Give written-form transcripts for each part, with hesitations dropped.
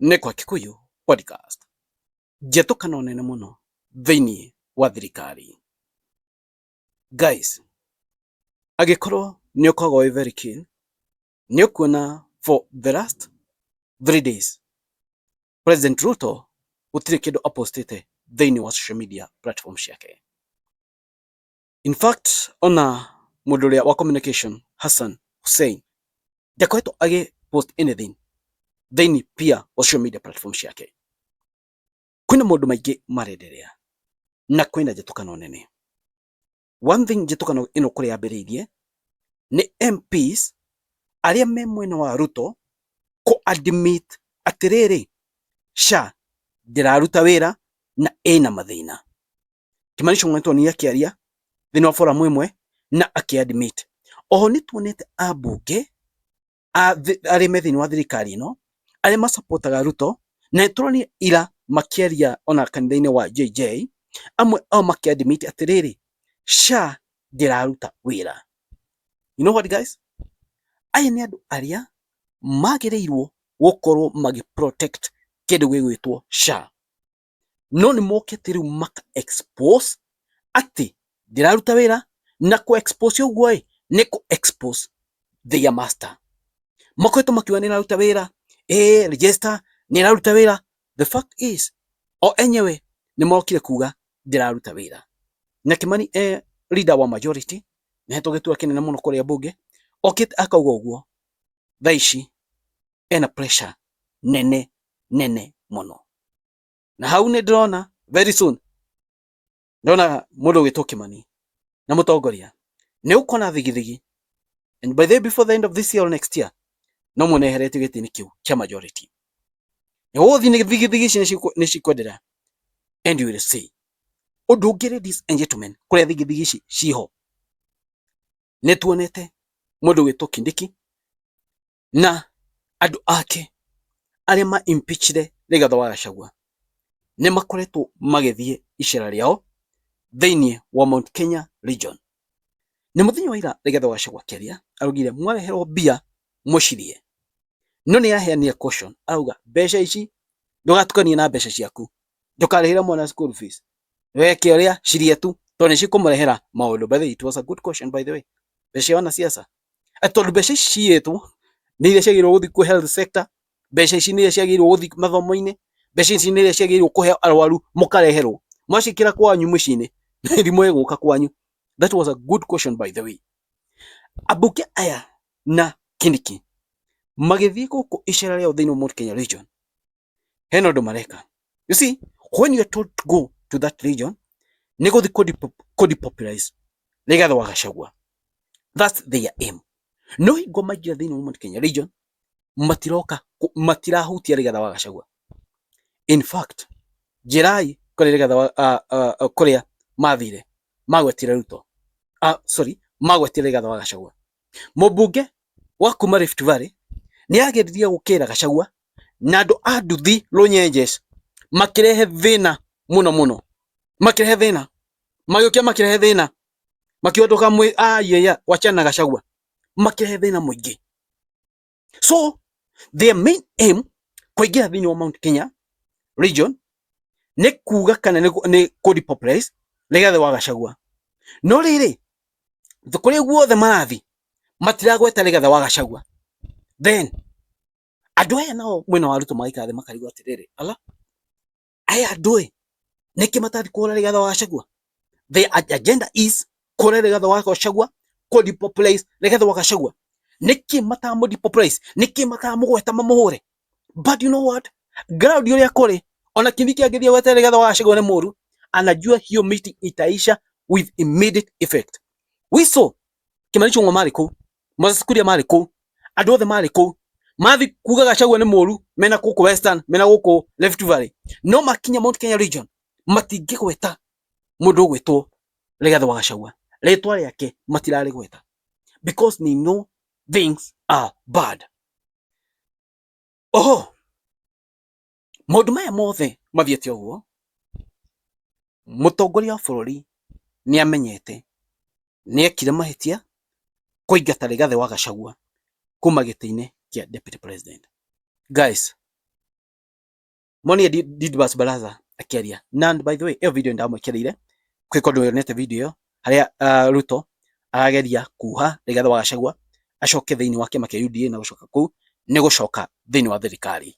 nĩ kwa Kikuyu podcast. Njĩtũkano nene mũno thĩinĩ wa thirikari. Guys, angĩkorwo nĩ ũkoragwo wĩ very keen, nĩ ũkuona for the last 3 days President Ruto gũtirĩ kĩndũ apostĩte thĩinĩ wa social media platform ciake. In fact, ona mũndũ ũrĩa wa communication Hassan Hussein ndakoretwo post anything thĩinĩ pia wa social media platform ciake. Kwĩna maũndũ maingĩ marenderea na kwĩna njĩtũkano nene. One thing njĩtũkano ĩno kũrĩa yambĩrĩirie nĩ MPs arĩa me mwena wa Ruto admit atĩrĩrĩ, SHA ndĩraruta wĩra na ĩna mathĩna. Kimani Ichung'wah nĩ akĩaria thĩinĩ wa forum ĩmwe na akĩadmit. Oho nĩ tuonete ambunge arĩa me thĩinĩ wa thirikari ĩno arĩa masapotaga Ruto na tũronire ira makĩaria ona kanitha-inĩ wa JJ, amwe ao makĩadmit atĩrĩrĩ, SHA ndĩraruta wĩra. You know what guys? Aya nĩ andũ arĩa magĩrĩirwo gũkorwo magĩprotect kĩndũ gĩgwĩtwo SHA. No nĩ mokĩte rĩu maka expose atĩ ndĩraruta wĩra, na kũ expose ũguo nĩ kũ expose their master. Makoretwo makiuga nĩ ĩraruta wĩra, register nĩ ĩraruta wĩra. The fact is, o enyewe nĩ mokire kuga ndĩraruta wĩra. Na Kimani leader wa majority, na hetwo gĩturwa kĩnene mũno kũrĩa bunge, okĩte akauga ũguo. Thaa ici ena pressure nene mũno. Na hau nĩ ndĩrona very soon ndona mũndũ ũgĩtwo Kimani na mũtongoria nĩ ũkona thigithigi, and by the way, before the end of this year or next year, no mwone eheretio gĩtĩ-inĩ kĩu kĩa majority. Nĩ gũgũthiĩ nĩ thigithigi ici nĩ cikwenderera, and you will see. Ũndũ ũngĩ, ladies and gentlemen, kũrĩa thigithigi ici ciho, nĩ tuonete mũndũ ũgĩtwo Kindiki na andũ ake arĩa ma impeachire Rigathĩ wa Gachagua nĩ makoretwo magĩthiĩ icera rĩao thĩinĩ wa Mount Kenya region. Nĩ mũthenya wa ira Rigathĩ wa Gachagua akĩaria araugire mwareherwo mbia mũcirie, no nĩ yaheanire caution, arauga mbeca ici ndũgatukanie na mbeca ciaku, ndũkarĩhĩre mwana school fees, weke ũrĩa cirie tu tondũ nĩ cikũmũrehera maũndũ. By the way, it was a good caution by the way. Mbeca cia wanasiasa, tondũ mbeca ici ciĩtwo nĩ iria ciagĩrĩirwo gũthiĩ kũ health sector, mbeca ici nĩ iria ciagĩrĩirwo gũthiĩ mathomo-inĩ, mbeca ici nĩ iria ciagĩrĩirwo kũhe arwaru mũkareherwo, mwacikĩra kwanyu mũciĩ-inĩ mĩrimũ ĩgũka kwanyu. That was a good caution by the way. Ambunge aya na Kindiki magĩthiĩ gũkũ icera rĩao thĩinĩ wa Mount Kenya region, hena ũndũ mareka. You see, when you are told to go to that region, nĩ gũthiĩ kũ-depopularize Rigathĩ wa Gachagua. That's their aim. No hingo maingĩra thĩinĩ wa Mount Kenya region, matirahutia Rigathĩ wa Gachagua. In fact, njirai kũrĩa Rigathĩ kũrĩa mathire magwetire Ruto, magwetire Rigathĩ wa Gachagua. Mũmbunge wa kuma Rift Valley nĩ ageririe gũkĩra Gachagua na andũ a nduthi Runyenjes makĩrehe thĩna mũno, makĩrehe thĩna, magĩũkia makĩrehe thĩna, makiondoka wachana na Gachagua, makĩrehe thĩna mũingĩ. So their main aim kũingĩra thĩinĩ wa Mount Kenya region nĩ kuga kana nĩ kũ-depopularize Rigathĩ wa Gachagua. No rĩrĩ, kũrĩa guothe marathiĩ matiragweta Rigathĩ wa Gachagua. Then andũ aya nao mwena wa Ruto magaikara thĩ makarigwo atĩrĩrĩ, ala, aya andũ nĩkĩ matathiĩ kũhũra Rigathĩ wa Gachagua? Their agenda is kũhũra Rigathĩ wa Gachagua, kũ-depopularize Rigathĩ wa Gachagua. Nĩkĩ matamũ-depopularize? Nĩkĩ matamũgweta mamũhũre? But you know what? Ground ũrĩa kũrĩ, ona Kindiki angĩthiĩ gweta Rigathĩ wa Gachagua nĩ mũru, anajua hiyo meeting itaisha with immediate effect. We saw Kimani Ichung'wah marĩ kũu, Moses Kuria marĩ kũu, andũ othe marĩ kũu, mathi kuga Gachagua nĩ mũru, mena gũkũ Western, mena gũkũ Rift Valley. No makinya Mount Kenya region matingĩgweta mũndũ ũgwĩtwo Rigathĩ wa Gachagua. Rĩtwa rĩake matirarĩgweta because they know things are bad. Oho, maũndũ maya mothe mathiĩte ũguo, mũtongoria wa bũrũri nĩ amenyete nĩ ekire mahĩtia kũingata Rigathĩ wa Gachagua kuma gĩtĩ-inĩ kĩa deputy president. Guys, Moni Didibas Baraza akiaria. And by the way, hiyo video ndamwekereire kwi kondu yonete video haria Ruto arageria kuha Rigathi wa Gachagua acoke thiini wa kiama kia UDA na gucoka kuu ni gucoka thiini wa thirikari.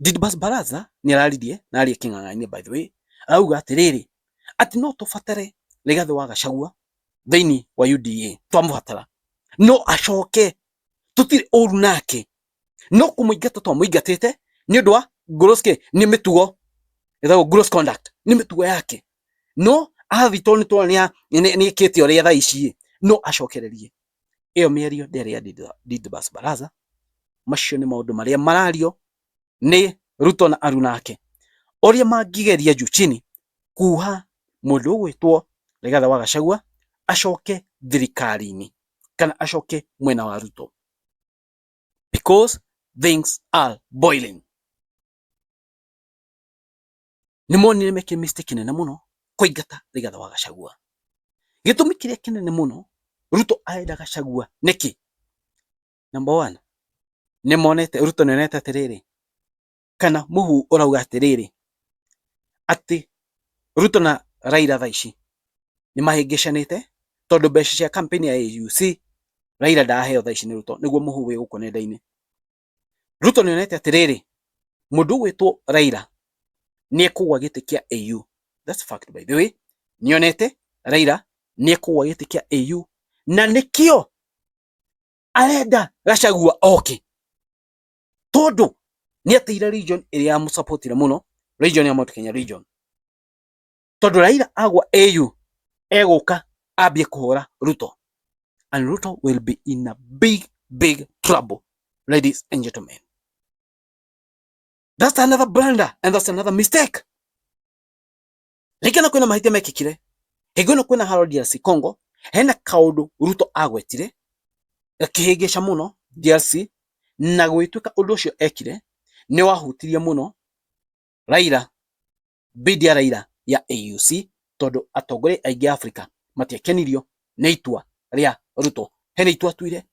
Didibas Baraza ni araririe na aria king'ang'aini by the way, auga atiriri ati no tubatare Rigathi wa Gachagua thiini wa UDA, twamubatara no acoke, tutire uru nake, no kumuingata twamuingatite ni undu wa groske ni mitugo ethagwo gross conduct ni mitugo yake, no athitwo ni twania ni ikite uria thaa ici no acokererie. Iyo mĩario ndĩarĩ ya Didibas Baraza. Macio nĩ maũndũ marĩa marario nĩ Ruto na aruna ake ũrĩa mangĩgeria juu chini kuha mũndũ ũgwĩtwo Rigathi wa Gachagua acoke thirikari-inĩ kana acoke mwena wa Ruto, because things are boiling. Nĩ monire meke mistake nene mũno kũingata Rigathi wa Gachagua. Gĩtũmi kĩrĩa kĩnene mũno Ruto arenda Gachagua nĩkĩ? Number 1, nĩ monete Ruto nĩ onete atiriri kana muhu urauga atiriri ati Ruto na Raila thaa ici nĩ mahĩngĩcanĩte tondu mbeca cia campaign ya AUC Raila ndaheo thaa ici nĩ Ruto, nĩguo muhu wĩ gũkũ nenda-inĩ. Ruto nĩ onete atiriri mũndũ ũgwĩtwo Raila nĩ ekũgwa gĩtĩ kĩa AU. That's fact by the way. Nĩ onete Raila nĩ ekũgwa gĩtĩ kĩa AU na nĩkĩo arenda Gachagua oke, tondu nĩ ateire region ĩrĩa yamũsupportire mũno, region ya Mount Kenya region. Tondu Raila agwa AU egũka ambie kũhũra Ruto, and Ruto will be in a big trouble, ladies and gentlemen. That's another blunder and that's another mistake. Likana kwina mahitia mekikire hĩngĩ kwina haro DRC Congo, hena kaundu Ruto agwetire gakĩhĩngĩca mũno DRC, na gwĩtuĩka ũndũ ũcio ekire nĩ wahutirie mũno Raila, bid ya Raila ya AUC, tondu atongoria aingĩ Africa matiakenirio nĩ itua rĩa Ruto. Hena itua atuire,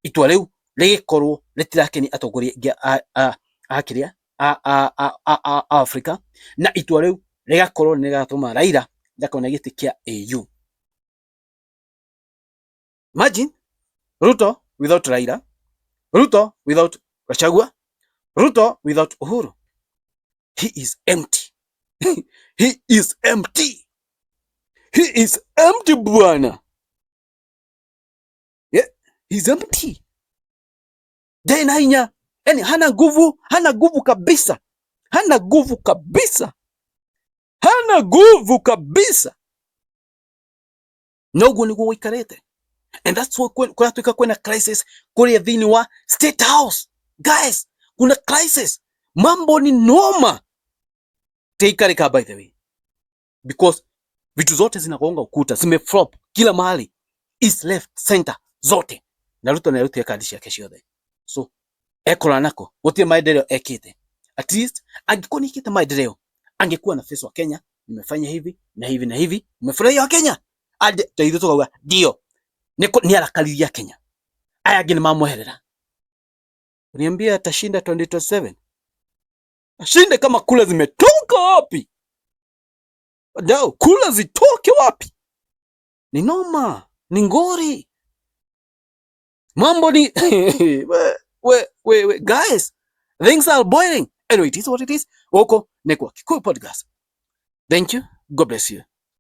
itua rĩu rĩgĩkorwo rĩtirakenia atongoria aingĩ a Africa, na itua rĩu rĩgakorwo nĩ rĩgatũma Raila ndakona gĩtĩ kĩa AU. Imagine Ruto without Raila, Ruto without Gachagua, Ruto without Uhuru. He is empty. He is empty. He is empty bwana. Yeah, he's empty. Dena hinya, yani hana nguvu kabisa. Hana nguvu kabisa. Hana nguvu kabisa. Noguo niguo wikarete. And that's why kunatuika kwena crisis kuria thini wa State House. Guys, kuna crisis. Mambo ni noma. Teikarika by the way. Because vitu zote zinagonga ukuta, zimeflop kila mahali. East, left, center, zote. Na Ruto na Ruto yakadisha kesho yote. So, ekora nako, wote maendeleo ekite. At least, angekuwa nikita maendeleo, angekuwa na face wa Kenya, nimefanya hivi, na hivi, na hivi, umefurahia wa Kenya. Ade, taidho tukawa, dio. Ni arakariria Kenya. Aya gini mamweherera. Uniambia atashinda 2027. Ashinde kama kula zimetoka wapi? Dao, kula zitoke wapi? Ni noma, ni ngori. Mambo ni guys, things are boiling. Anyway, it is what it is. Woko Nekwa Kikuyu Podcast. Thank you. God bless you.